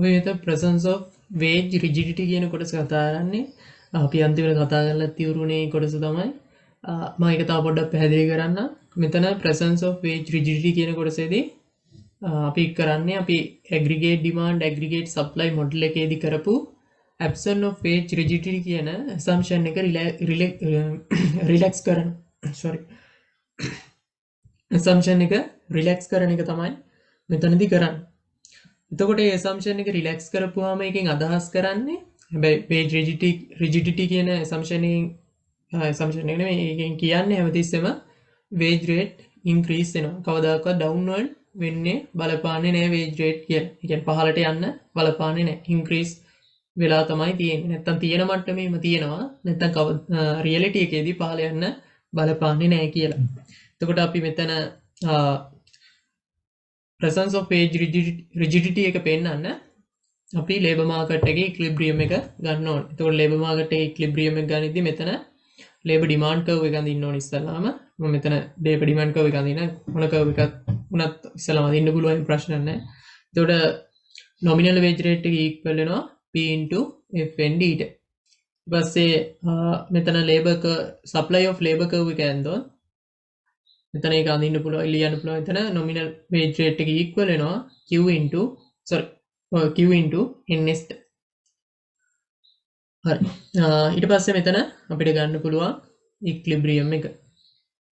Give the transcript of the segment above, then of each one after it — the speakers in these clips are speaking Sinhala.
ඔය එත presence of wage rigidity කියන කොටස කතා කරන්නේ අපි අන්තිමට කතා කරලා තිවුරුනේ කොටස තමයි මම ඒක තව පොඩ්ඩක් පැහැදිලි කරන්න මෙතන presence of wage rigidity කියන කොටසේදී අපි කරන්නේ අපි aggregate demand aggregate supply model එකේදී කරපු absence of wage rigidity කියන assumption එක relax කරන sorry assumption එක relax කරන එක තමයි මෙතනදී කරන්නේ. එතකොට මේ assumption එක relax කරපුවාම එකෙන් අදහස් කරන්නේ හැබැයි wage rigidity කියන assumption එක නෙමෙයි එකෙන් කියන්නේ හැමතිස්සෙම wage rate increase වෙනවා. කවදාකවත් downward වෙන්නේ බලපාන්නේ නැහැ wage rate කියලා. ඒ කියන්නේ පහළට යන්න බලපාන්නේ නැහැ. increase වෙලා තමයි තියෙන්නේ. නැත්තම් තියෙන මට්ටමේම තියෙනවා. නැත්තම් reality එකේදී පහළ යන්න බලපාන්නේ නැහැ කියලා. එතකොට අපි මෙතන presence of wage rigidity එක පෙන්නන්න අපි labor market එකේ equilibrium එක ගන්න ඕනේ. එතකොට labor market එකේ equilibrium එක ගනිද්දි මෙතන labor demand curve එක අඳින්න ඕනේ ඉස්සල්ලාම. මම මෙතන labor demand curve එක අඳින මොන curve එකක් උනත් ඉස්සල්ලාම අඳින්න පුළුවන් ප්‍රශ්න නැහැ. එතකොට nominal wage rate එක equal වෙනවා P into FN dt. ඊට පස්සේ මෙතන labor supply of labor curve එක ඇන්දොත් මෙතන ඒක අඳින්න පුළුවන් ලියන්න පුළුවන් එතන nominal wage rate එක equal වෙනවා Q into ns. හරි. ඊට පස්සේ මෙතන අපිට ගන්න පුළුවන් equilibrium එක.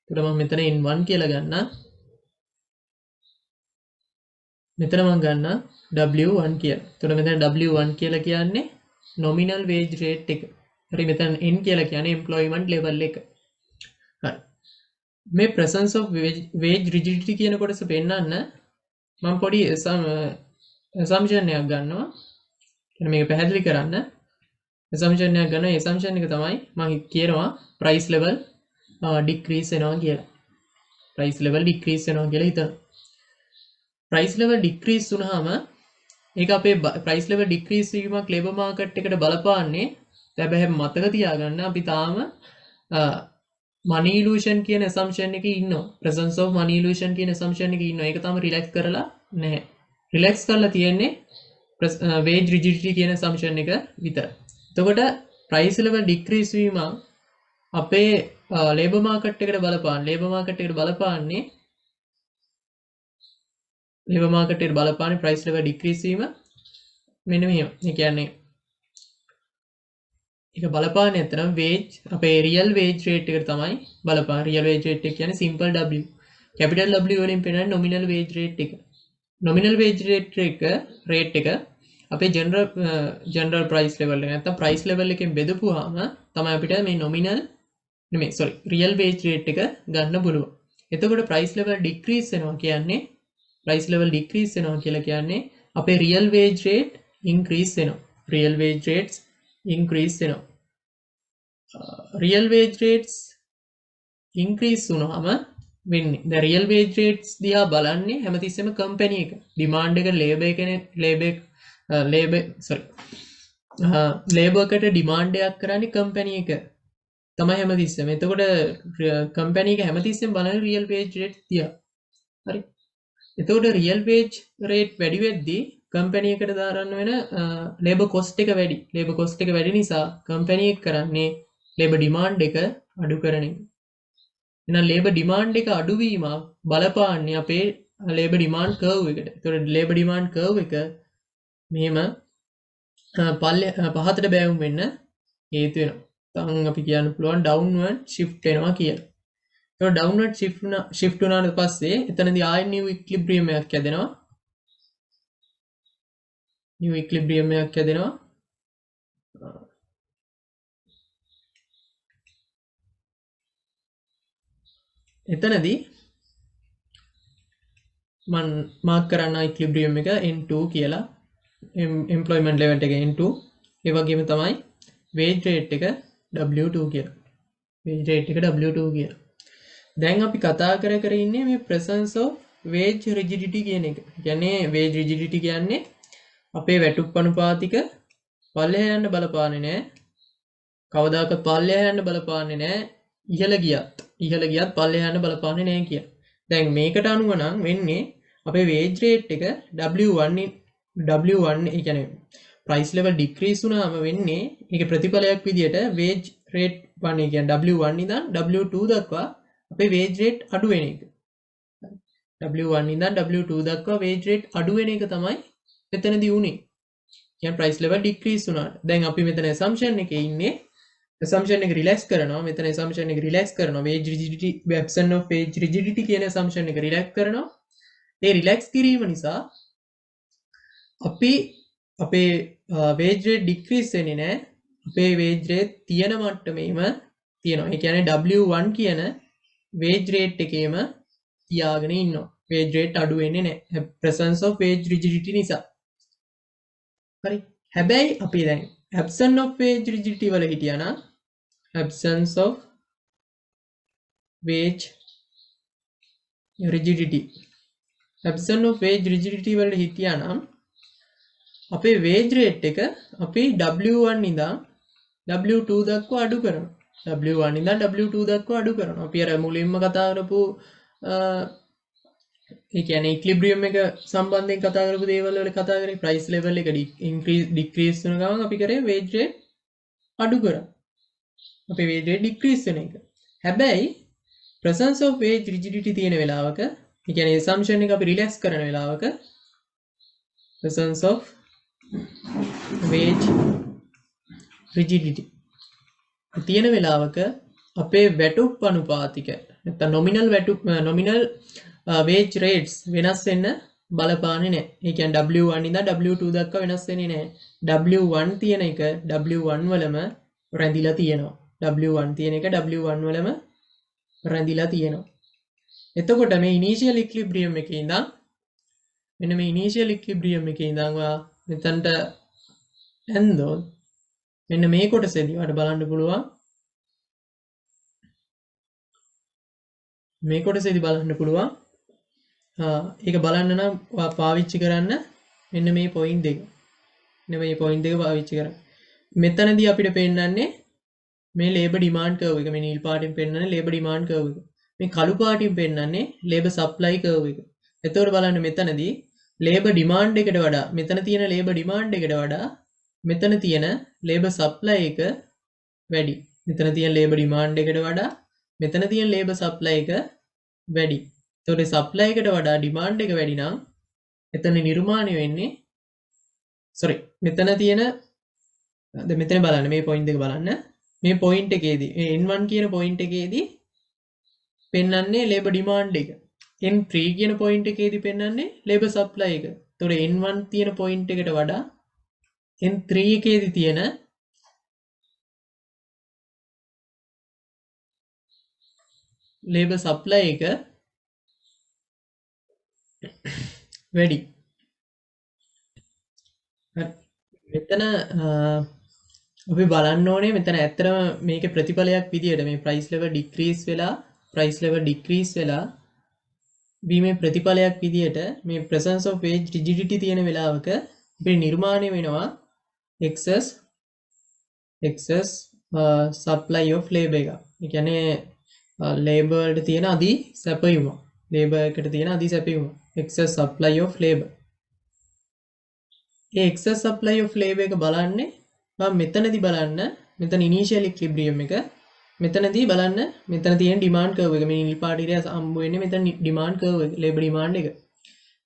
ඒකට මම මෙතන n1 කියලා ගන්නම්. මෙතන මම ගන්න W1 කියලා. එතකොට මෙතන W1 කියලා කියන්නේ nominal wage rate එක. හරි මෙතන n කියලා කියන්නේ employment level එක. හරි. මේ presence of wage rigidity කියන කොටස පෙන්නන්න මම පොඩි assumption එකක් ගන්නවා. කියන්නේ මේක පැහැදිලි කරන්න assumption එකක් ගන්නවා. assumption එක තමයි මම කියනවා price level decrease වෙනවා කියලා. price level decrease වෙනවා කියලා හිතනවා. price level decrease වුණාම ඒක අපේ price level decrease වීමක් labor market එකට බලපාන්නේ හැබැයි මතක තියාගන්න අපි තාම money illusion කියන assumption එකේ ඉන්නවා. presence of money illusion කියන assumption එකේ ඉන්නවා. ඒක තාම relax කරලා නැහැ. relax කරලා තියෙන්නේ wage rigidity කියන assumption එක විතරයි. එතකොට price level decrease වීම අපේ labor market එකට බලපාන්නේ. labor market එකට බලපාන්නේ price level decrease වීම මෙන්න මෙහෙම. ඒ කියන්නේ ඒක බලපාන්නේ නැත්නම් wage අපේ real wage rate එකට තමයි බලපාන්නේ. real wage rate එක කියන්නේ simple W. capital W වලින් පෙන්නන nominal wage rate එක. nominal wage rate එක අපේ general price level එක නැත්නම් price level එකෙන් බෙදපුවාම තමයි අපිට මේ nominal real wage rate එක ගන්න පුළුවන්. එතකොට price level decrease වෙනවා කියලා කියන්නේ අපේ real wage rate increase වෙනවා. real wage rates increase වෙනවා. real wage rates increase වුණාම වෙන්නේ දැන් real wage rates දිහා බලන්නේ හැමතිස්සෙම company එක demand එක labor එකට demand එකක් කරන්නේ company එක තමයි හැමතිස්සෙම. එතකොට company එක හැමතිස්සෙම බලන්නේ real wage rate දිහා. හරි. එතකොට real wage rate වැඩි වෙද්දී company එකට දාරන්න වෙන labor cost එක වැඩි. labor cost එක වැඩි නිසා company එක කරන්නේ labor demand එක අඩු කරන එක. එහෙනම් labor demand එක අඩු වීම බලපාන්නේ අපේ labor demand curve එකට. එතකොට labor demand curve එක මෙහෙම පහතට බෑවුම් වෙන්න හේතු වෙනවා. දැන් අපි කියන්න පුළුවන් downward shift වෙනවා කියලා. ඒක downward shift වුණාට පස්සේ එතනදී ආයෙ new equilibrium එකක් හැදෙනවා. එතනදී මම මාක් කරන්න equilibrium එක N2 කියලා employment level එක N2 ඒ වගේම තමයි wage rate එක W2 කියලා. දැන් අපි කතා කර ඉන්නේ මේ presence of wage rigidity කියන එක. කියන්නේ wage rigidity කියන්නේ අපේ වැටුප් අනුපාතික පල්ලෙහා යන්න බලපාන්නේ නැහැ. කවදාකවත් පල්ලෙහා යන්න බලපාන්නේ නැහැ. ඉහළ ගියත් පල්ලෙහා යන්න බලපාන්නේ නැහැ කියලා. දැන් මේකට අනුව නම් වෙන්නේ අපේ wage rate එක W1 W1 ඒ කියන්නේ price level decrease වුණාම වෙන්නේ ඒකේ ප්‍රතිඵලයක් විදියට wage rate 1 ඒ කියන්නේ W1 ඉඳන් W2 දක්වා අපේ wage rate අඩු වෙන එක. W1 ඉඳන් W2 දක්වා wage rate අඩු වෙන එක තමයි මෙතනදී උනේ. කියන්නේ price level decrease වුණාට. දැන් අපි මෙතන assumption එකේ ඉන්නේ. assumption එක relax කරනවා. මෙතන assumption එක relax කරනවා. wage rigidity absence of wage rigidity කියන assumption එක relax කරනවා. ඒ relax කිරීම නිසා අපි අපේ wage rate decrease වෙන්නේ නැහැ. අපේ wage rate තියෙන මට්ටමේම තියෙනවා. ඒ කියන්නේ W1 කියන wage rate එකේම තියාගෙන ඉන්නවා. wage rate අඩු වෙන්නේ නැහැ. presence of wage rigidity නිසා. හරි. හැබැයි අපි දැන් absence of wage rigidity වල හිටියානම් absence of wage rigidity absence of wage rigidity වල හිටියානම් අපේ wage rate එක අපි W1 ඉඳන් W2 දක්වා අඩු කරනවා. W1 ඉඳන් W2 දක්වා අඩු කරනවා. අපි අර මුලින්ම කතා කරපු ඒ කියන්නේ ඉක්ලිබ්‍රියම් එක සම්බන්ධයෙන් කතා කරපු දේවල් වල කතා කරේ price level එක increase decrease වෙන ගමන් අපි කරේ wage rate අඩු කරා. අපේ wage rate decrease වෙන එක. හැබැයි presence of wage rigidity තියෙන වෙලාවක ඒ කියන්නේ assumption එක අපි relax කරන වෙලාවක presence of wage rigidity තියෙන වෙලාවක අපේ වැටුප් අනුපාතික නැත්නම් nominal wage rates වෙනස් වෙන්න බලපාන්නේ නැහැ. ඒ කියන්නේ W1 ඉඳන් W2 දක්වා වෙනස් වෙන්නේ නැහැ. W1 තියෙන එක W1 වලම රැඳිලා තියෙනවා. W1 තියෙන එක W1 වලම රැඳිලා තියෙනවා. එතකොට මේ initial equilibrium එකේ ඉඳන් මෙන්න මේ initial equilibrium එකේ ඉඳන් මෙතනට ඇන්දොත් මෙන්න මේ කොටසේදී ඔයාලට බලන්න පුළුවන් මේ කොටසේදී බලන්න පුළුවන් ඒක බලන්න නම් පාවිච්චි කරන්න මෙන්න මේ පොයින්ට් දෙක. මෙන්න මේ පොයින්ට් දෙක පාවිච්චි කරන්න. මෙතනදී අපිට පෙන්නන්නේ මේ labor demand curve එක. මේ නිල් පාටින් පෙන්නන්නේ labor demand curve එක. මේ කළු පාටින් පෙන්නන්නේ labor supply curve එක. එතකොට බලන්න මෙතනදී labor demand එකට වඩා මෙතන තියෙන labor demand එකට වඩා මෙතන තියෙන labor supply එක වැඩි. මෙතන තියෙන labor demand එකට වඩා මෙතන තියෙන labor supply එක වැඩි. එතකොට supply එකට වඩා demand එක වැඩි නම් එතන නිර්මාණය වෙන්නේ මෙතන තියෙන දැන් මෙතන බලන්න මේ පොයින්ට් එක බලන්න. මේ පොයින්ට් එකේදී මේ N1 කියන පොයින්ට් එකේදී පෙන්වන්නේ labor demand එක. N3 කියන පොයින්ට් එකේදී පෙන්වන්නේ labor supply එක. එතකොට N1 තියෙන පොයින්ට් එකට වඩා N3 එකේදී තියෙන labor supply එක වැඩි. මෙතන අපි බලන්න ඕනේ මෙතන ඇත්තටම මේකේ ප්‍රතිඵලයක් විදියට මේ price level decrease වෙලා වීමේ ප්‍රතිඵලයක් විදියට මේ presence of wage rigidity තියෙන වෙලාවක අපේ නිර්මාණය වෙනවා excess supply of labor එක. ඒ කියන්නේ labor වලට තියෙන අධි සැපයුම. labor එකට තියෙන අධි සැපයුම. excess supply of labor. A excess supply of labor එක බලන්නේ මෙතනදී බලන්න මෙතන initial equilibrium එක මෙතනදී බලන්න මෙතන තියෙන demand curve එක මේ නිල් පාටිරිය හම්බ වෙන්නේ මෙතන demand curve එක labor demand එක.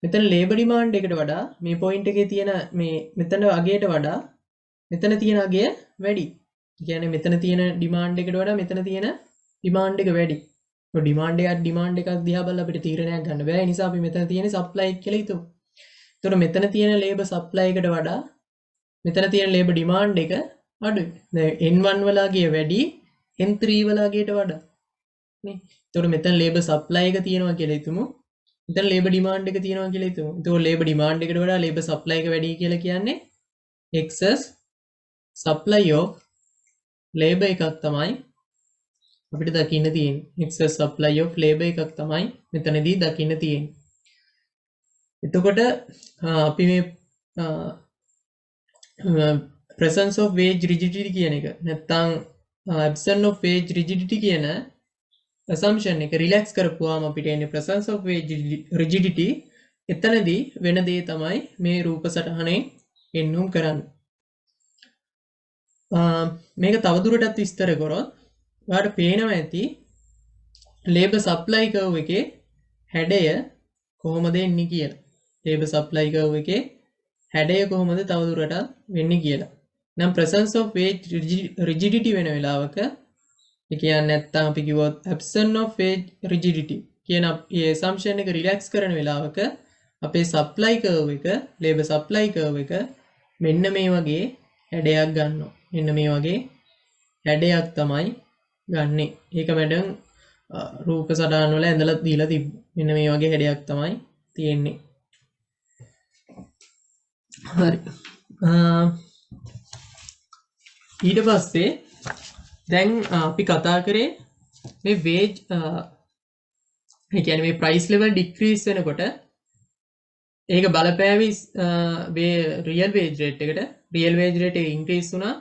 මෙතන labor demand එකට වඩා මේ point එකේ තියෙන මේ මෙතන අගයට වඩා මෙතන තියෙන අගය වැඩි. ඒ කියන්නේ මෙතන තියෙන demand එකට වඩා මෙතන තියෙන demand එක වැඩි. ඔය demand එකක් දිහා බලලා අපිට තීරණයක් ගන්න බෑ. ඒ නිසා අපි මෙතන තියෙන supply කියලා හිතමු. එතකොට මෙතන තියෙන labor supply එකට වඩා මෙතන තියෙන labor demand එක අඩුයි. දැන් N1 වලගේ වැඩි N3 වලගේට වඩා. නේ? එතකොට මෙතන labor supply එක තියෙනවා කියලා හිතමු. මෙතන labor demand එක තියෙනවා කියලා හිතමු. එතකොට labor demand එකට වඩා labor supply එක වැඩි කියලා කියන්නේ excess supply of labor එකක් තමයි අපිට දකින්න තියෙන්නේ. excess supply of labor එකක් තමයි මෙතනදී දකින්න තියෙන්නේ. එතකොට අපි මේ presence of wage rigidity කියන එක නැත්නම් absence of wage rigidity කියන assumption එක relax කරපුවාම අපිට එන්නේ presence of wage rigidity එතනදී වෙන දේ තමයි මේ රූප සටහනේ පෙන්වුම් කරන්නේ. මේක තවදුරටත් විස්තර කරොත් ඔයාලට පේනවා ඇති ලේබර් සප්ලයි කර්ව් එකේ හැඩය කොහොමද එන්නේ කියලා. ලේබර් සප්ලයි කර්ව් එකේ හැඩය කොහොමද තවදුරටත් වෙන්නේ කියලා. නම් presence of wage rigidity වෙන වෙලාවක ඒ කියන්නේ නැත්තම් අපි කිව්වොත් absence of wage rigidity කියන මේ assumption එක relax කරන වෙලාවක අපේ supply curve එක labor supply curve එක මෙන්න මේ වගේ හැඩයක් ගන්නවා. මෙන්න මේ වගේ හැඩයක් තමයි ගන්නෙ. ඒක මැඩම් රූප සටහන් වල ඇඳලා දීලා තිබ්බා. මෙන්න මේ වගේ හැඩයක් තමයි තියෙන්නේ. හරි. ඊට පස්සේ දැන් අපි කතා කරේ මේ wage ඒ කියන්නේ මේ price level decrease වෙනකොට ඒක බලපෑවි real wage rate එකට real wage rate එක increase වුණා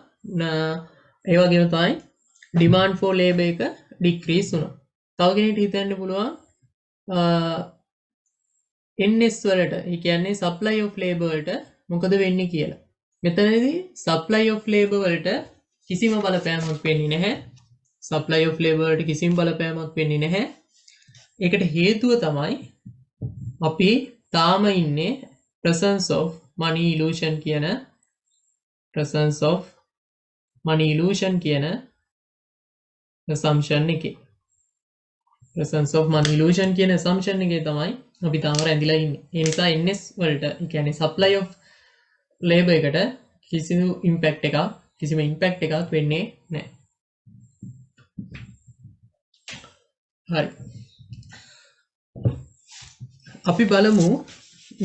ඒ වගේම තමයි demand for labor එක decrease වුණා. තව කෙනෙක්ට හිතන්න පුළුවන් NS වලට ඒ කියන්නේ supply of labor වලට මොකද වෙන්නේ කියලා. මෙතනදී supply of labor වලට කිසිම බලපෑමක් වෙන්නේ නැහැ. supply of labor වලට කිසිම බලපෑමක් වෙන්නේ නැහැ. ඒකට හේතුව තමයි අපි තාම ඉන්නේ presence of money illusion කියන assumption එකේ. presence of money illusion කියන assumption එකේ තමයි අපි තාම රැඳිලා ඉන්නේ. ඒ නිසා NS වලට ඒ කියන්නේ supply of labor එකට කිසිම impact එකක් වෙන්නේ නැහැ. හරි. අපි බලමු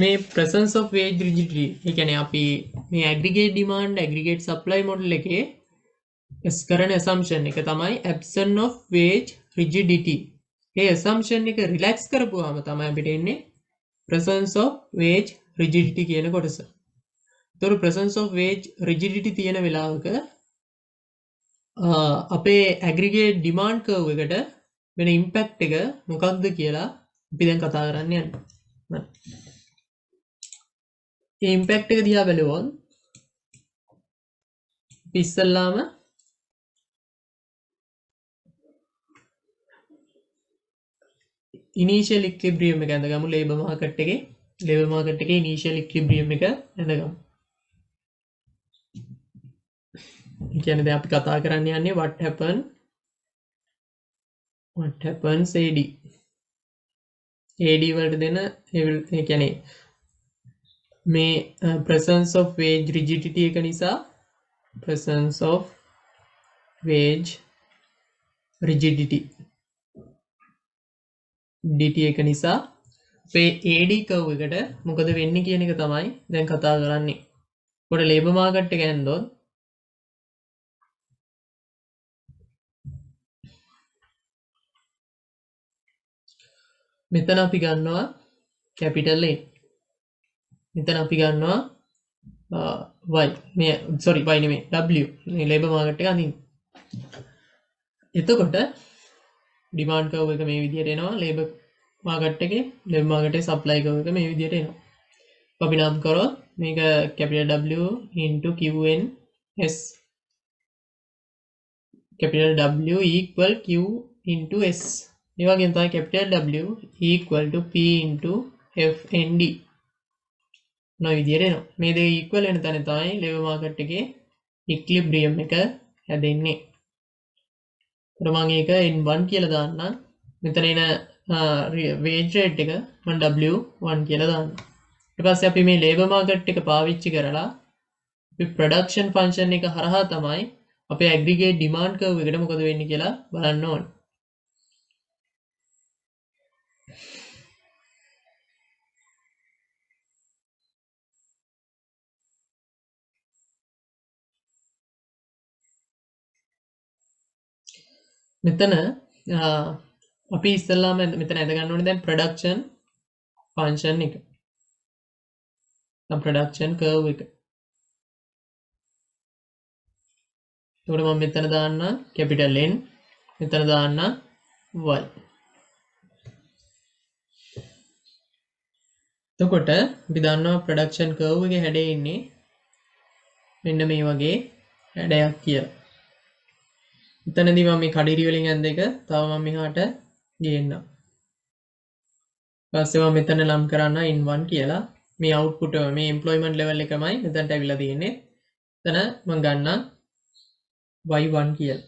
මේ presence of wage rigidity. ඒ කියන්නේ අපි මේ aggregate demand aggregate supply model එකේ කරන assumption එක තමයි absence of wage rigidity. මේ assumption එක relax කරපුවාම තමයි අපිට එන්නේ presence of wage rigidity කියන කොටස. ඒතර presence of wage rigidity තියෙන වෙලාවක අපේ aggregate demand curve එකට වෙන impact එක මොකක්ද කියලා අපි දැන් කතා කරන්න යන්නේ. ඒ impact එක දිහා බලුවොත් ඉස්සල්ලාම initial equilibrium එක ඇඳගමු labor market එකේ initial equilibrium එක ඇඳගමු. ඒ කියන්නේ දැන් අපි කතා කරන්න යන්නේ what happens AD වලට දෙන ඒ කියන්නේ මේ presence of wage rigidity එක නිසා presence of wage rigidity dt එක නිසා අපේ AD curve එකට මොකද වෙන්නේ කියන එක තමයි දැන් කතා කරන්නේ. පොඩ labor market එක ඇන්දොත් මෙතන අපි ගන්නවා capital A. මෙතන අපි ගන්නවා y මේ sorry y නෙමෙයි w මේ labor market එක අඳින්න. එතකොට demand curve එක මේ විදිහට එනවා labor market එකේ supply curve එක මේ විදිහට එනවා. අපි නම් කරොත් මේක capital W into QN S capital W equal Q into S. ඒ වගේම තමයි capital W equal to P into FND. මේ විදිහට එනවා. මේ දෙක equal වෙන තැන තමයි labor market එකේ equilibrium එක හැදෙන්නේ. මම ඒක N1 කියලා දාන්නම්. මෙතන එන wage rate එක මම W1 කියලා දාන්නම්. ඊට පස්සේ අපි මේ labor market එක පාවිච්චි කරලා අපි production function එක හරහා තමයි අපේ aggregate demand curve එකට මොකද වෙන්නේ කියලා බලන්න ඕනේ. මෙතන අපි ඉස්සෙල්ලාම මෙතන ඇද ගන්න ඕනේ දැන් production function එක. දැන් production curve එක. එතකොට මම මෙතන දාන්න capital N මෙතන දාන්න y. එතකොට අපි දන්නවා ප්‍රොඩක්ෂන් කර්ව් එකේ හැඩය ඉන්නේ මෙන්න මේ වගේ හැඩයක් කියලා. එතනදී මම මේ කඩිරි වලින් ඇඳ එක තව මම මෙහාට ගේන්නම්. ඊපස්සේ මම මෙතන නම් කරන්න in1 කියලා. මේ output මේ employment level එකමයි මෙතනට ඇවිල්ලා තියෙන්නේ. එතන මම ගන්නම් y1 කියලා.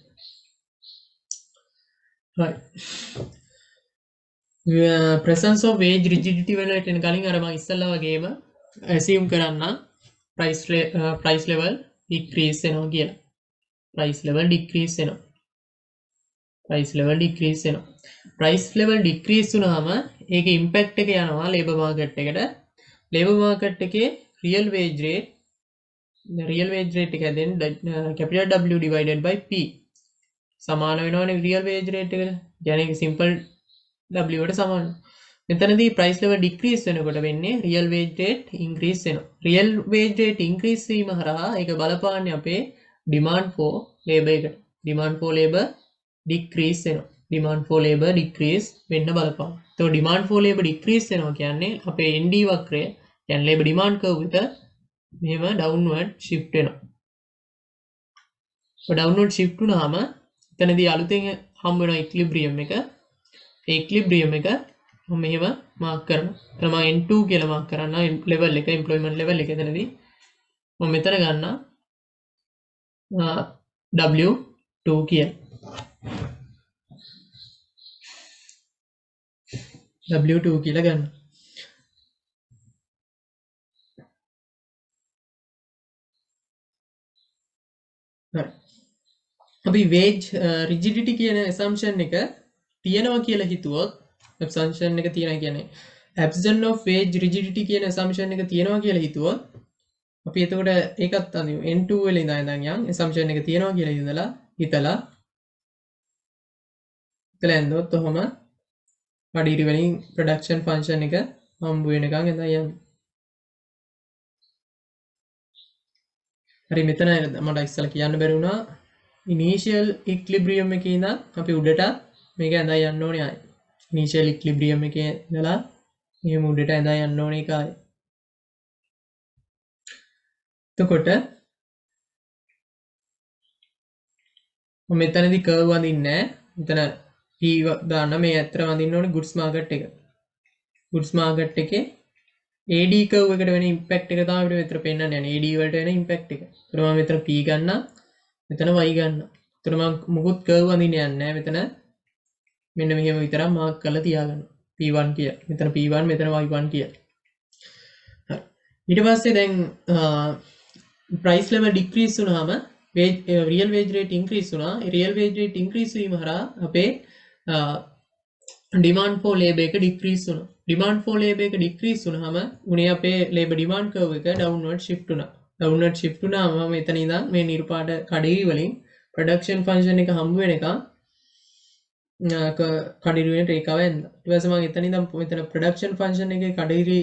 right. presence of wage rigidity වලට එන කලින් අර මම ඉස්සල්ලා වගේම assume කරන්න price level decrease වෙනවා කියලා. price level decrease වෙනවා. price level decrease වෙනවා. price level decrease වුණාම ඒකේ impact එක යනවා labor market එකට. labor market එකේ real wage rate එක හැදෙන්නේ capital W divided by P සමාන වෙනවනේ real wage rate එකට. කියන්නේ simple W වට සමාන. මෙතනදී price level decrease වෙනකොට වෙන්නේ real wage rate increase වෙනවා. real wage rate increase වීම හරහා ඒක බලපාන්නේ අපේ demand for labor එකට. demand for labor decrease වෙනවා. demand for labor decrease වෙන්න බලපාන. එතකොට demand for labor decrease වෙනවා කියන්නේ අපේ ND වක්‍රය කියන්නේ labor demand curve එක මෙහෙම downward shift වෙනවා. so downward shift වුණාම එතනදී අලුතෙන් හම්බ වෙන equilibrium එක ඒ equilibrium එක මම මෙහෙම මාක් කරනවා. එතන මම N2 කියලා මාක් කරන්න level එක employment level එක එතනදී මම මෙතන ගන්න W2 කියලා. W2 කියලා ගන්න. අපි wage rigidity කියන assumption එක තියෙනවා කියලා හිතුවොත් assumption එක තියෙනවා කියන්නේ absence of wage rigidity කියන assumption එක තියෙනවා කියලා හිතුවොත් අපි එතකොට ඒකත් අනිව N2 වල ඉඳන් යන් assumption එක තියෙනවා කියලා හිතලා ඇඳුවොත් ඔහම කඩිරි වලින් production function එක හම්බ වෙනකන් එතන යන්න. හරි මෙතන මට ඉස්සලා කියන්න බැරි වුණා initial equilibrium එකේ ඉඳන් අපි උඩට මේක ඇඳලා යන්න ඕනේ ආයි. initial equilibrium එකේ ඉඳලා මෙහෙම උඩට ඇඳලා යන්න ඕනේ ඒක ආයි. එතකොට මම මෙතනදී curve වඳින්නේ නැහැ. මෙතන P දාන්න මේ ඇත්තට වඳින්න ඕනේ goods market එක. goods market එකේ AD curve එකට වෙන impact එක තමයි අපිට මෙතන පෙන්නන්න යන්නේ. AD වලට වෙන impact එක. ඒතර මම මෙතන P ගන්නම්. මෙතන y ගන්න. එතකොට මම මුකුත් curve වඳින්න යන්නේ නැහැ. මෙතන මෙන්න මෙහෙම විතරක් මාක් කරලා තියාගන්න. P1 කියලා. මෙතන P1 මෙතන y1 කියලා. හරි. ඊට පස්සේ දැන් price level decrease වුණාම real wage rate increase වුණා. real wage rate increase වීම හරහා අපේ demand for labor එක decrease වුණා. demand for labor එක decrease වුණාම උනේ අපේ labor demand curve එක downward shift වුණා. downward shift වුණාම මෙතන ඉඳන් මේ නිර්පාට කඩේවි වලින් production function එක හම්බ වෙනකන් කඩිරි වෙන රේඛාව එන්න. ඊට පස්සේ මම එතන ඉඳන් මෙතන production function එකේ කඩිරි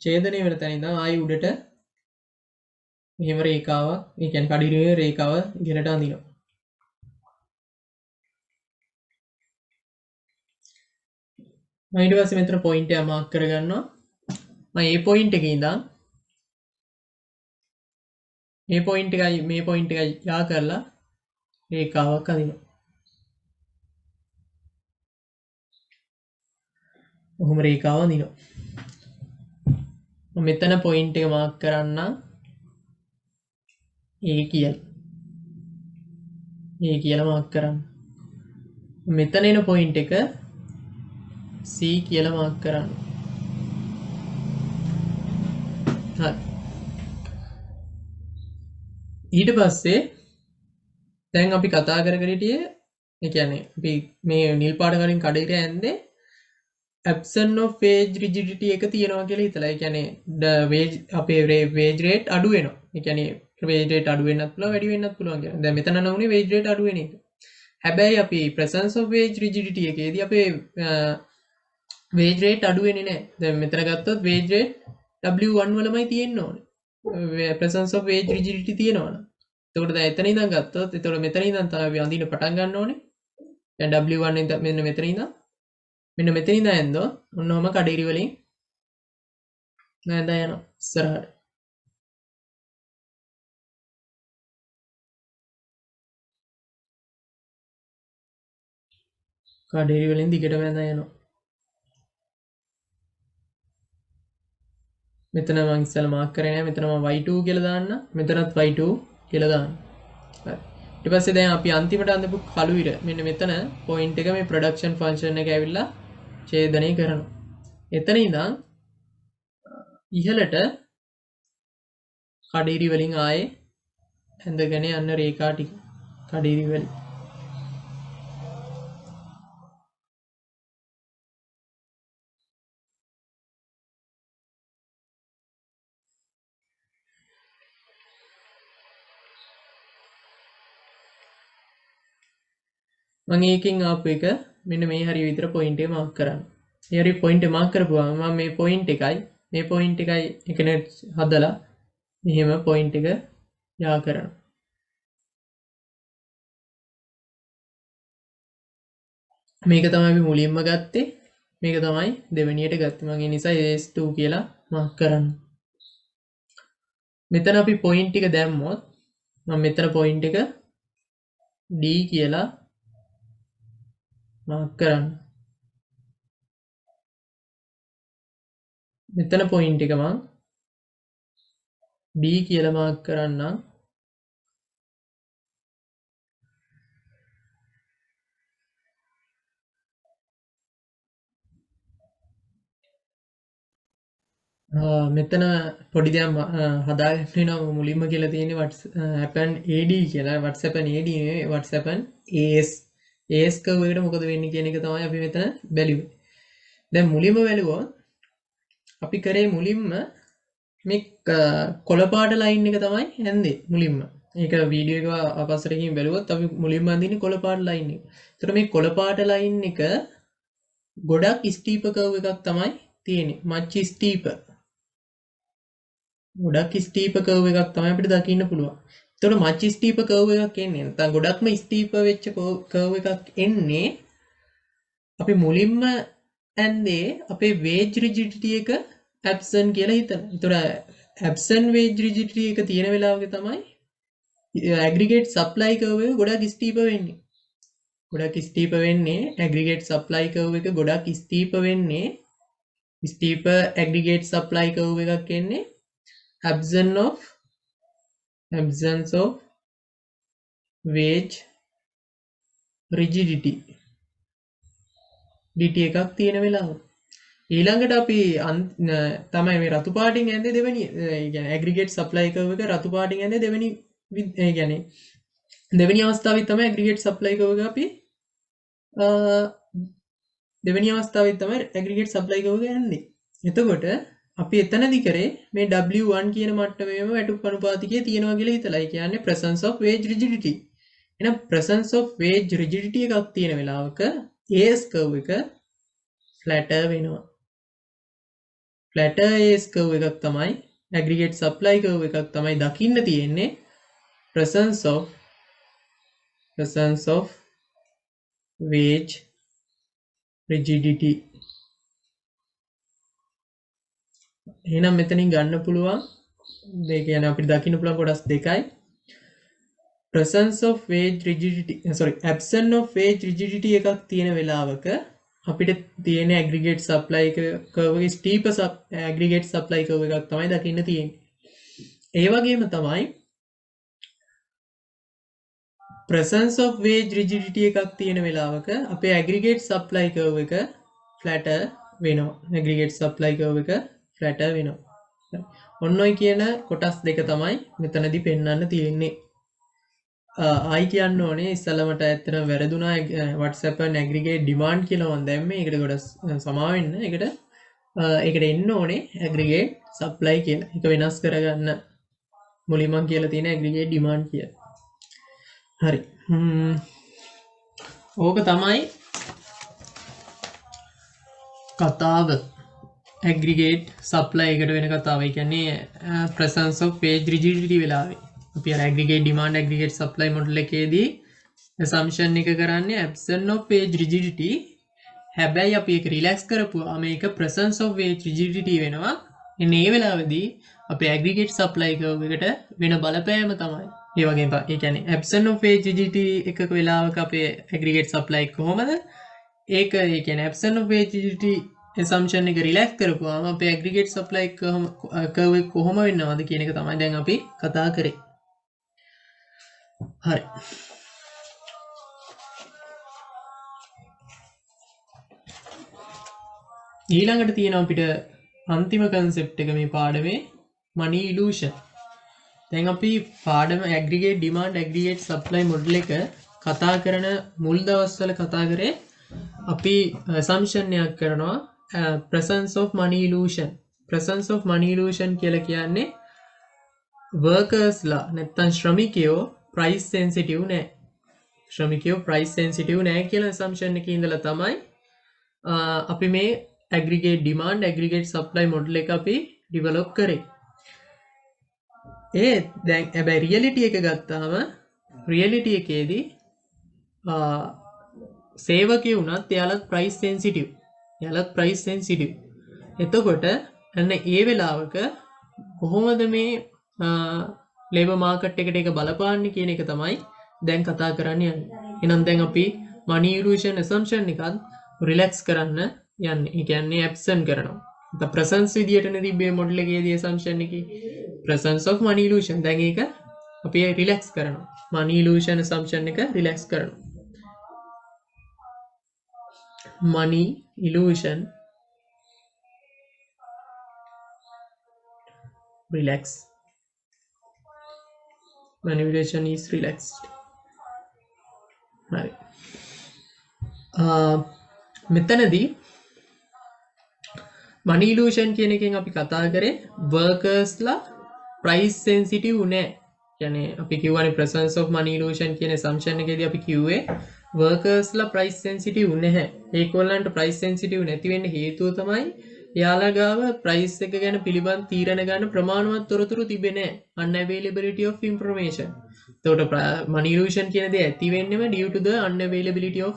ඡේදනය වෙන තැන ඉඳන් ආයි උඩට මෙහෙම රේඛාවක්, ඒ කියන්නේ කඩිරි වෙන රේඛාව ඉහළට අඳිනවා. මම ඊට පස්සේ මෙතන පොයින්ට් එක මාක් කරගන්නවා. මම මේ පොයින්ට් එකේ ඉඳන් මේ පොයින්ට් එකයි යා කරලා රේඛාවක් අඳිනවා. ඔහොම රේඛාව අඳිනවා. මම මෙතන පොයින්ට් එක මාක් කරන්න A කියලා මාක් කරන්න. මෙතන එන පොයින්ට් එක C කියලා මාක් කරන්න. හරි. ඊට පස්සේ දැන් අපි කතා කරගෙන හිටියේ ඒ කියන්නේ අපි මේ නිල් පාට කලින් කඩේට ඇඳේ absence of wage rigidity එක තියෙනවා කියලා හිතලා. ඒ කියන්නේ the wage අපේ wage rate අඩු වෙනවා. ඒ කියන්නේ wage rate අඩු වෙන්නත් පුළුවන් වැඩි වෙන්නත් පුළුවන් කියලා. දැන් මෙතන නම් උනේ wage rate අඩු වෙන එක. හැබැයි අපි presence of wage rigidity එකේදී අපේ wage rate අඩු වෙන්නේ නැහැ. දැන් මෙතන ගත්තොත් wage rate W1 වලමයි තියෙන්න ඕනේ. presence of wage rigidity තියෙනවනේ. එතකොට දැන් එතන ඉඳන් ගත්තොත් එතකොට මෙතන ඉඳන් තමයි අපි අඳින්න පටන් ගන්න ඕනේ. දැන් W1 ඉඳන් මෙන්න මෙතන ඉඳන් ඇන්දෝ ඔන්නෝම කඩිරි වලින් නෑ දැන් යනවා ඉස්සරහට. කඩේරි වලින් දිගටම ඇඳ යනවා. මෙතන මම ඉස්සෙල්ලා මාක් කරේ නෑ. මෙතන මම y2 කියලා දාන්න. මෙතනත් y2 කියලා දාන්න. හරි. ඊට පස්සේ දැන් අපි අන්තිමට අඳපු කළු ඉර මෙන්න මෙතන පොයින්ට් එක මේ ප්‍රොඩක්ෂන් ෆන්ක්ෂන් එක ඇවිල්ලා ඡේදනය කරනවා. එතන ඉඳන් ඉහළට කඩේරි වලින් ආයේ ඇඳගෙන යන්න රේඛා ටික කඩේරි වලින් මම ඒකෙන් ආපු එක මෙන්න මේ හරිය විතර පොයින්ට් එක මාක් කරන්න. මේ හරිය පොයින්ට් එක මාක් කරපුවාම මම මේ පොයින්ට් එකයි මේ පොයින්ට් එකයි එකනේ හදලා මෙහෙම පොයින්ට් එක යා කරනවා. මේක තමයි අපි මුලින්ම ගත්තේ. මේක තමයි දෙවෙනියට ගත්තේ. මම ඒ නිසා AS2 කියලා මාක් කරන්න. මෙතන අපි පොයින්ට් එක දැම්මොත් මම මෙතන පොයින්ට් එක D කියලා මාක් කරන්න. මෙතන පොයින්ට් එක මම B කියලා මාක් කරන්නම්. මෙතන පොඩි දෙයක් හදාගන්න වෙනවා මුලින්ම කියලා තියෙන්නේ WhatsApp AD කියලා. WhatsApp AD නෙවෙයි WhatsApp AS. AS කර්ව් එකට මොකද වෙන්නේ කියන එක තමයි අපි මෙතන බැලුවේ. දැන් මුලින්ම බැලුවොත් අපි කරේ මුලින්ම මේ කොළ පාට ලයින් එක තමයි ඇන්දේ මුලින්ම. ඒක වීඩියෝ එක අපස්සට ගිහින් බැලුවොත් අපි මුලින්ම අඳින්නේ කොළ පාට ලයින් එක. ඒතර මේ කොළ පාට ලයින් එක ගොඩක් ස්ටීප් කර්ව් එකක් තමයි තියෙන්නේ. Much steep. ගොඩක් ස්ටීප් කර්ව් එකක් තමයි අපිට දකින්න පුළුවන්. එතකොට මච් ස්ටීප් කර්ව් එකක් එන්නේ නැත්නම් ගොඩක්ම ස්ටීප් වෙච්ච කර්ව් එකක් එන්නේ අපි මුලින්ම ඇන්දේ අපේ වේජ් රිජිඩිටි එක ඇබ්සන්ට් කියලා හිතන. ඒතකොට ඇබ්සන්ට් වේජ් රිජිඩිටි එක තියෙන වෙලාවක තමයි ඇග්‍රිගේට් සප්ලයි කර්ව් එක ගොඩක් ස්ටීප් වෙන්නේ. ගොඩක් ස්ටීප් වෙන්නේ ඇග්‍රිගේට් සප්ලයි කර්ව් එක ගොඩක් ස්ටීප් වෙන්නේ ස්ටීප් ඇග්‍රිගේට් සප්ලයි කර්ව් එකක් එන්නේ absence of wage rigidity dt එකක් තියෙන වෙලාව. ඊළඟට අපි තමයි මේ රතු පාටින් ඇඳේ දෙවෙනි يعني ඇග්‍රිගේට් සප්ලයි කර්ව් එක රතු පාටින් ඇඳේ දෙවෙනි يعني දෙවෙනි අවස්ථාවේ තමයි ඇග්‍රිගේට් සප්ලයි කර්ව් එක අපි දෙවෙනි අවස්ථාවේ තමයි ඇග්‍රිගේට් සප්ලයි කර්ව් එක ඇඳේ. එතකොට අපි එතනදි කරේ මේ W1 කියන මට්ටමේම වැටුප් අනුපාතිකය තියෙනවා කියලා හිතලා. ඒ කියන්නේ presence of wage rigidity. එහෙනම් presence of wage rigidity එකක් තියෙන වෙලාවක AS curve එක flatter වෙනවා. flatter AS curve එකක් තමයි aggregate supply curve එකක් තමයි දකින්න තියෙන්නේ presence of wage rigidity. එහෙනම් මෙතනින් ගන්න පුළුවන් මේ කියන්නේ අපිට දකින්න පුළුවන් කොටස් දෙකයි. presence of wage rigidity absence of wage rigidity එකක් තියෙන වෙලාවක අපිට තියෙන aggregate supply curve එකේ steep aggregate supply curve එකක් තමයි දකින්න තියෙන්නේ. ඒ වගේම තමයි presence of wage rigidity එකක් තියෙන වෙලාවක අපේ aggregate supply curve එක flatter වෙනවා. aggregate supply curve එක flatter වෙනවා. ඔන්න ඔය කියන කොටස් දෙක තමයි මෙතනදී පෙන්වන්න තියෙන්නේ. ආයි කියන්න ඕනේ ඉස්සලමට ඇත්තටම වැරදුනා WhatsApp and aggregate demand කියලා මම දැම්මේ. ඒකට ගොඩක් සමාව වෙන්න. ඒකට එන්න ඕනේ aggregate supply කියලා. ඒක වෙනස් කරගන්න මුලින්ම කියලා තියෙන aggregate demand කියලා. හරි. ඕක තමයි කතාව. aggregate supply එකට වෙන කතාව. ඒ කියන්නේ presence of wage rigidity වෙලාවේ අපි අර aggregate demand aggregate supply model එකේදී assumption එක කරන්නේ absence of wage rigidity. හැබැයි අපි ඒක relax කරපුවා මේක presence of wage rigidity වෙනවා. එන්නේ ඒ වෙලාවේදී අපේ aggregate supply curve එකට වෙන බලපෑම තමයි. ඒ වගේම ඒ කියන්නේ absence of HGT එකක වෙලාවක අපේ aggregate supply කොහොමද? ඒක ඒ කියන්නේ absence of HGT assumption එක relax කරපුවාම අපේ aggregate supply curve කොහොම වෙනවද කියන එක තමයි දැන් අපි කතා කරේ. හරි. ඊළඟට තියෙනවා අපිට අන්තිම concept එක මේ පාඩමේ money illusion. දැන් අපි පාඩම aggregate demand aggregate supply model එක කතා කරන මුල් දවස්වල කතා කරේ අපි assumption එකක් කරනවා presence of money illusion. presence of money illusion කියලා කියන්නේ workers ලා නැත්නම් ශ්‍රමිකයෝ price sensitive නැහැ. ශ්‍රමිකයෝ price sensitive නැහැ කියලා assumption එකේ ඉඳලා තමයි අපි මේ aggregate demand aggregate supply model එක අපි develop කරේ. දැන් හැබැයි reality එක ගත්තාම reality එකේදී සේවකයෝ වුණත් එයාලත් price sensitive. එයාලත් price sensitive. එතකොට අන්න ඒ වෙලාවක කොහොමද මේ labor market එකට ඒක බලපාන්නේ කියන එක තමයි දැන් කතා කරන්න යන්නේ. එහෙනම් දැන් අපි money illusion assumption එකත් relax කරන්න යන්නේ. ඒ කියන්නේ absent කරනවා. the presence විදියටනේ තිබ්බේ model එකේදී assumption එකේ presence of money illusion. දැන් ඒක අපි relax කරනවා. money illusion assumption එක relax කරනවා. money illusion relax. money illusion is relaxed. හරි. මෙතනදී money illusion කියන එකෙන් අපි කතා කරේ workers ලා price sensitive නෑ. කියන්නේ අපි කියවනේ presence of money illusion කියන assumption එකේදී අපි කිව්වේ workers ලා price sensitive නැහැ. ඒගොල්ලන්ට price sensitive නැති වෙන්න හේතුව තමයි එයාලා ගාව price එක ගැන පිළිබඳ තීරණ ගන්න ප්‍රමාණවත් තොරතුරු තිබෙන්නේ නැහැ. unavailability of information. එතකොට money illusion කියන දේ ඇති වෙන්නේම due to the unavailability of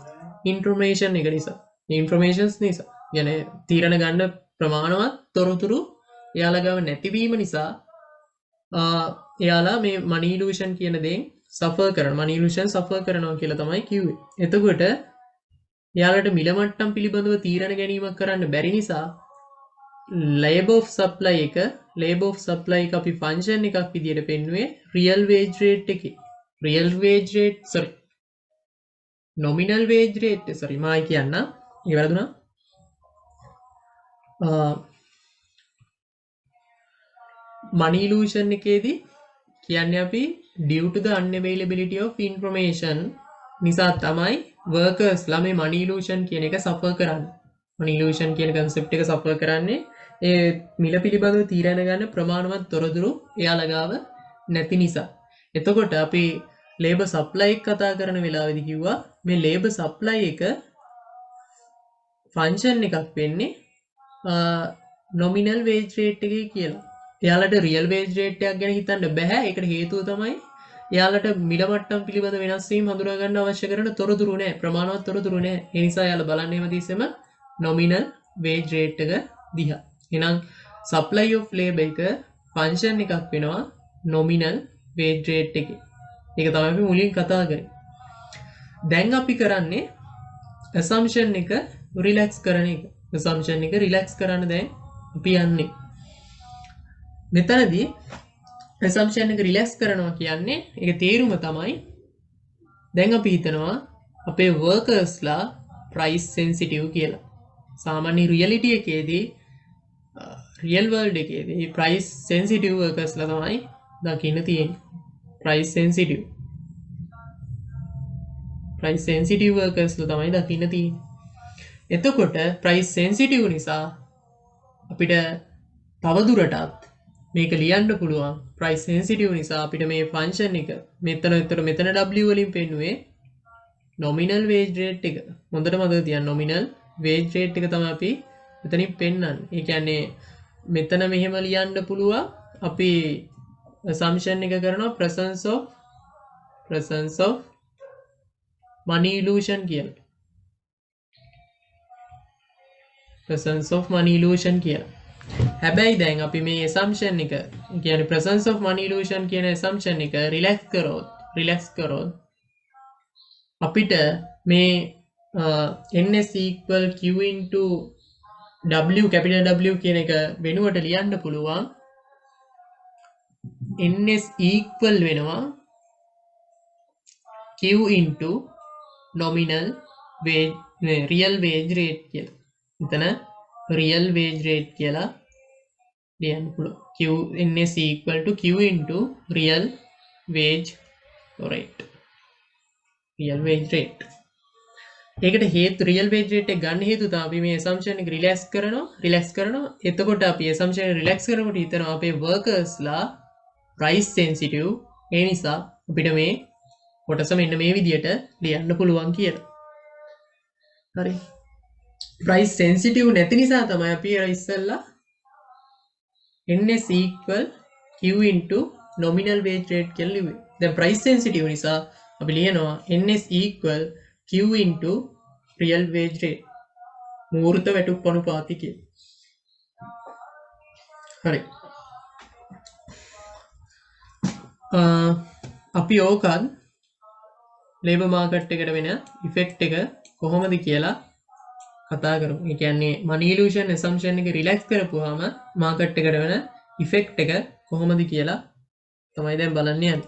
information එක නිසා. informations නිසා. يعني තීරණ ගන්න ප්‍රමාණවත් තොරතුරු එයාලා ගාව නැතිවීම නිසා එයාලා මේ money illusion කියන දේෙන් suffer කරන money illusion suffer කරනවා කියලා තමයි කිව්වේ. එතකොට එයාලට මිල මට්ටම් පිළිබඳව තීරණ ගැනීමක් කරන්න බැරි නිසා labor of supply එක අපි function එකක් විදියට පෙන්නුවේ real wage rate එකේ. nominal wage rate මා කියන්න ඒ වැරදුනා. money illusion එකේදී කියන්නේ අපි due to the unavailability of information නිසා තමයි workers ලා මේ money illusion කියන එක suffer කරන්නේ. money illusion කියන concept එක suffer කරන්නේ ඒ මිල පිළිබඳව තීරණ ගන්න ප්‍රමාණවත් තොරතුරු එයාලා ගාව නැති නිසා. එතකොට අපි labor supply එක කතා කරන වෙලාවෙදී කිව්වා මේ labor supply එක function එකක් වෙන්නේ nominal wage rate එකේ කියලා. එයාලට real wage rate එකක් ගැන හිතන්න බෑ. ඒකට හේතුව තමයි එයාලට මිල මට්ටම් පිළිබඳ වෙනස් වීම හඳුනා ගන්න අවශ්‍ය කරන තොරතුරු නැහැ. ප්‍රමාණවත් තොරතුරු නැහැ. ඒ නිසා එයාලා බලන්නේ හැමතිස්සෙම nominal wage rate එක දිහා. එහෙනම් supply of labor එක function එකක් වෙනවා nominal wage rate එකේ. ඒක තමයි අපි මුලින් කතා කරේ. දැන් අපි කරන්නේ assumption එක relax කරන එක. assumption එක relax කරන්න දැන් අපි යන්නේ. මෙතනදී assumption එක relax කරනවා කියන්නේ ඒක තේරුම තමයි දැන් අපි හිතනවා අපේ workers ලා price sensitive කියලා. සාමාන්‍ය reality එකේදී real world එකේදී price sensitive workers ලා තමයි දකින්න තියෙන්නේ. price sensitive workers ලා තමයි දකින්න තියෙන්නේ. එතකොට price sensitive නිසා අපිට තවදුරටත් මේක ලියන්න පුළුවන් price sensitive නිසා අපිට මේ function එක මෙතන W වලින් පෙන්නුවේ nominal wage rate එක. හොඳට මතක තියාගන්න nominal wage rate එක තමයි අපි මෙතනින් පෙන්වන්නේ. ඒ කියන්නේ මෙතන මෙහෙම ලියන්න පුළුවන් අපි assumption එක කරනවා presence of money illusion කියලා. presence of money illusion කියලා. හැබැයි දැන් අපි මේ assumption එක කියන්නේ presence of money illusion කියන assumption එක relax කරොත් අපිට මේ ns equal q into w capital W කියන එක වෙනුවට ලියන්න පුළුවන් ns equal වෙනවා q into nominal wage real wage rate කියලා. එතන real wage rate කියලා ලියන්න පුළුවන්. q ns equal to q into real wage rate. real wage rate. ඒකට හේතු real wage rate එක ගන්න හේතුව තමයි අපි මේ assumption එක relax කරනවා. එතකොට අපි assumption එක relax කරනකොට හිතනවා අපේ workers ලා price sensitive. ඒ නිසා අපිට මේ කොටස මෙන්න මේ විදියට ලියන්න පුළුවන් කියලා. හරි. price sensitive නැති නිසා තමයි අපි ඉස්සෙල්ලා ns equal q into nominal wage rate කියලා ලිව්වේ. දැන් price sensitive නිසා අපි ලියනවා ns equal q into real wage rate. මූර්ත වැටුප් අනුපාතය කියලා. හරි. අපි ඕකත් ලේබර් මාකට් එකට වෙන ඉෆෙක්ට් එක කොහොමද කියලා කතා කරමු. ඒ කියන්නේ money illusion assumption එක රිලැක්ස් කරපුවාම මාකට් එකට වෙන ඉෆෙක්ට් එක කොහොමද කියලා තමයි දැන් බලන්න යන්නේ.